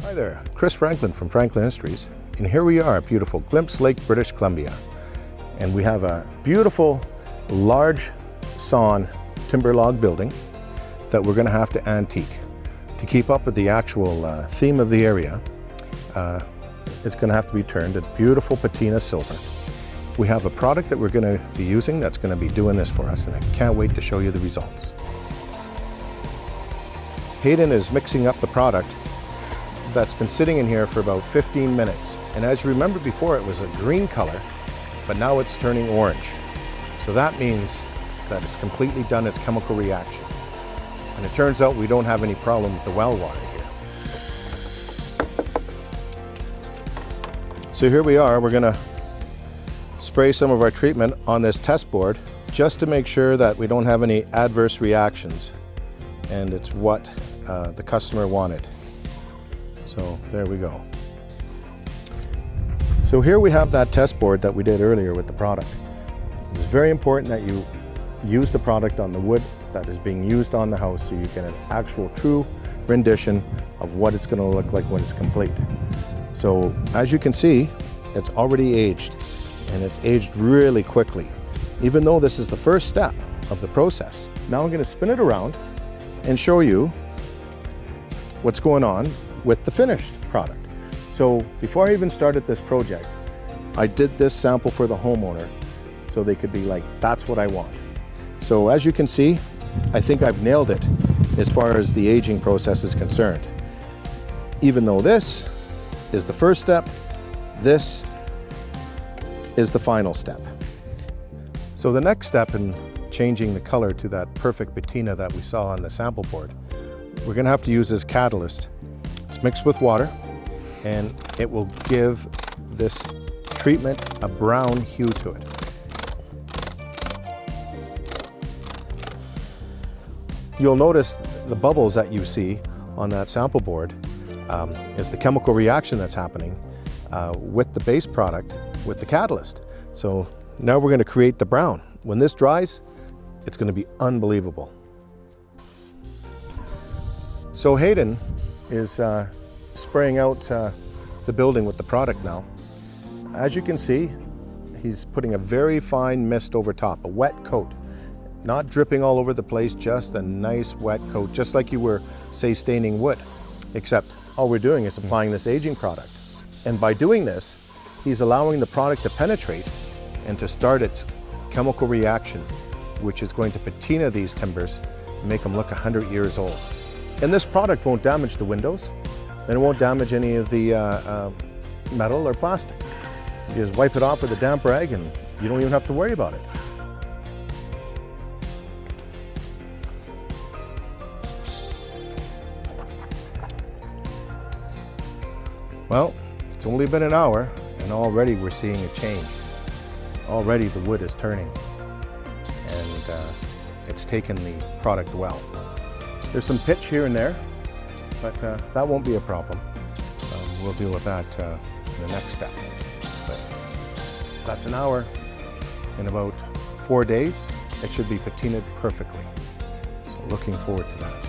Hi there, Chris Franklin from Franklin Industries, and here we are at beautiful Glimpse Lake, British Columbia. And we have a beautiful, large sawn timber log building that we're going to have to antique. To keep up with the actual theme of the area, it's going to have to be turned to beautiful patina silver. We have a product that we're going to be using that's going to be doing this for us, and I can't wait to show you the results. Hayden is mixing up the product that's been sitting in here for about 15 minutes. And as you remember before, it was a green color, but now it's turning orange. So that means that it's completely done its chemical reaction. And it turns out we don't have any problem with the well water here. So here we are, we're gonna spray some of our treatment on this test board just to make sure that we don't have any adverse reactions. And it's what the customer wanted. So there we go. So here we have that test board that we did earlier with the product. It's very important that you use the product on the wood that is being used on the house so you get an actual true rendition of what it's going to look like when it's complete. So as you can see, it's already aged, and it's aged really quickly, even though this is the first step of the process. Now I'm going to spin it around and show you what's going on with the finished product. So before I even started this project, I did this sample for the homeowner so they could be like, that's what I want. So as you can see, I think I've nailed it as far as the aging process is concerned. Even though this is the first step, this is the final step. So the next step in changing the color to that perfect patina that we saw on the sample board, we're going to have to use this catalyst. It's mixed with water, and it will give this treatment a brown hue to it. You'll notice the bubbles that you see on that sample board is the chemical reaction that's happening with the base product with the catalyst. So now we're going to create the brown. When this dries, it's going to be unbelievable. So Hayden is spraying out the building with the product now. As you can see, he's putting a very fine mist over top, a wet coat. Not dripping all over the place, just a nice wet coat, just like you were, say, staining wood. Except all we're doing is applying this aging product. And by doing this, he's allowing the product to penetrate and to start its chemical reaction, which is going to patina these timbers and make them look 100 years old. And this product won't damage the windows, and it won't damage any of the metal or plastic. You just wipe it off with a damp rag and you don't even have to worry about it. Well, it's only been an hour and already we're seeing a change. Already the wood is turning, and it's taken the product well. There's some pitch here and there, but that won't be a problem. We'll deal with that in the next step. But that's an hour. In about 4 days, it should be patinaed perfectly. So looking forward to that.